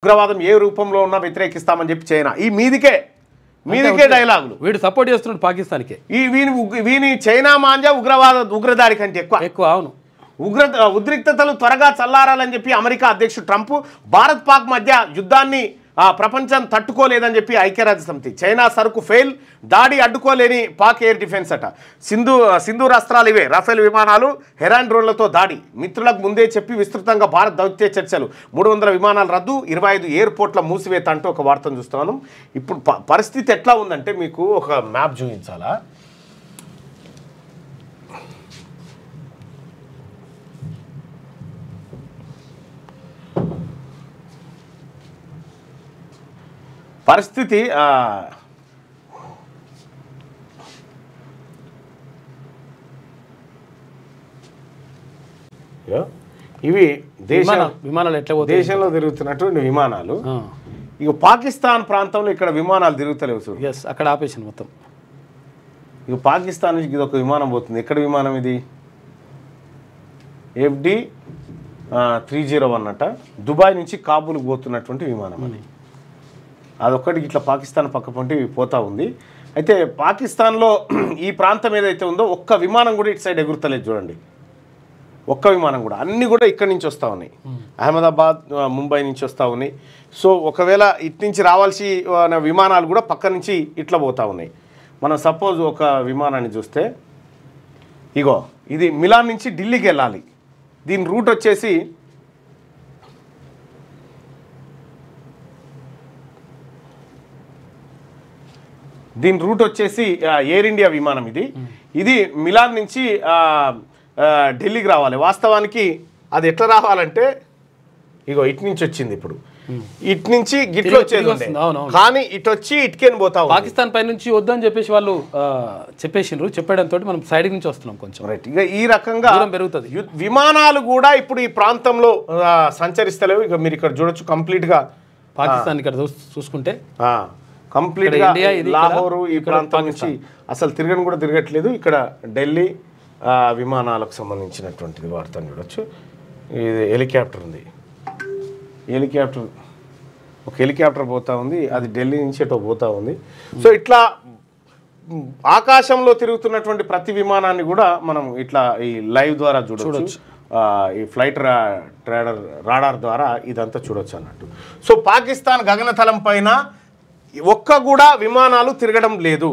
ఉగ్రవాదం ఏ రూపంలో ఉన్నా వ్యతిరేకిస్తామని చెప్పి చైనా ఈ మీదికే డైలాగులు వీడు సపోర్ట్ చేస్తున్నాడు పాకిస్తాన్కి ఈ వీని చైనా మాంజా ఉగ్రదాడి కంటే ఎక్కువ అవును ఉద్రిక్తతలు త్వరగా చల్లారాలని చెప్పి అమెరికా అధ్యక్షుడు ట్రంప్ భారత్ పాక్ మధ్య యుద్ధాన్ని ప్రపంచం తట్టుకోలేదని చెప్పి ఐక్యరాజ్య సమితి చైనా సరుకు ఫెయిల్ దాడి అడ్డుకోలేని పాక్ ఎయిర్ డిఫెన్స్ అట సింధూర్ అస్త్రాలు ఇవే రఫేల్ విమానాలు హెరాన్ డ్రోన్లతో దాడి మిత్రులకు ముందే చెప్పి విస్తృతంగా భారత్ దౌత్య చర్చలు 300 విమానాలు రద్దు 25 ఎయిర్పోర్ట్ల మూసివేత అంటూ ఒక వార్తను చూస్తున్నాను ఇప్పుడు పరిస్థితి ఎట్లా ఉందంటే మీకు ఒక మ్యాప్ చూపించాలా పరిస్థితి ఇవి విమానాలు ఎట్లా దేశంలో తిరుగుతున్నటువంటి విమానాలు ఇక పాకిస్తాన్ ప్రాంతంలో ఇక్కడ విమానాలు తిరుగుతలేవు చూడు ఎస్ అక్కడ ఆపేసింది మొత్తం ఇక పాకిస్తాన్ నుంచి ఇది ఒక విమానం పోతుంది ఎక్కడ విమానం ఇది FD 301 అట దుబాయ్ నుంచి కాబూల్కి పోతున్నటువంటి విమానం అని అదొక్కడికి ఇట్లా పాకిస్తాన్ పక్క పొంటి పోతా ఉంది అయితే పాకిస్తాన్లో ఈ ప్రాంతం ఏదైతే ఉందో ఒక్క విమానం కూడా ఇటు సైడ్ ఎగురుతలేదు చూడండి ఒక్క విమానం కూడా అన్నీ కూడా ఇక్కడి నుంచి వస్తూ ఉన్నాయి అహ్మదాబాద్ ముంబై నుంచి వస్తూ ఉన్నాయి సో ఒకవేళ ఇటు నుంచి రావాల్సి విమానాలు కూడా పక్క నుంచి ఇట్లా పోతూ ఉన్నాయి మనం సపోజ్ ఒక విమానాన్ని చూస్తే ఇగో ఇది మిలాన్ నుంచి ఢిల్లీకి వెళ్ళాలి దీని రూట్ వచ్చేసి ఎయిర్ ఇండియా విమానం ఇది మిలాన్ నుంచి ఢిల్లీకి రావాలి వాస్తవానికి అది ఎట్లా రావాలంటే ఇగో ఇటు నుంచి వచ్చింది ఇప్పుడు ఇటు నుంచి గిట్లో వచ్చేది కానీ ఇటు వచ్చి ఇటుకేని పోతా పాకిస్తాన్ పై నుంచి వద్దని చెప్పేసి వాళ్ళు చెప్పేసిండ్రు చెప్పడంతో మనం సైడ్ నుంచి వస్తున్నాం కొంచెం రైట్ ఇక ఈ రకంగా పెరుగుతుంది విమానాలు కూడా ఇప్పుడు ఈ ప్రాంతంలో సంచరిస్తలేవు ఇక మీరు ఇక్కడ చూడొచ్చు కంప్లీట్గా పాకిస్తాన్ ఇక్కడ చూసుకుంటే కంప్లీట్గా లాహోరు ఈ ప్రాంతం నుంచి అసలు తిరగని కూడా తిరగట్లేదు ఇక్కడ ఢిల్లీ విమానాలకు సంబంధించినటువంటిది వార్తను చూడొచ్చు ఇది హెలికాప్టర్ ఉంది ఒక హెలికాప్టర్ పోతా ఉంది అది ఢిల్లీ నుంచి ఎటో పోతా ఉంది సో ఇట్లా ఆకాశంలో తిరుగుతున్నటువంటి ప్రతి విమానాన్ని కూడా మనం ఇట్లా ఈ లైవ్ ద్వారా చూడొచ్చు ఈ ఫ్లైట్ రాడార్ ద్వారా ఇదంతా చూడొచ్చు అన్నట్టు సో పాకిస్తాన్ గగనతలం పైన ఒక్క కూడా విమానాలు తిరగడం లేదు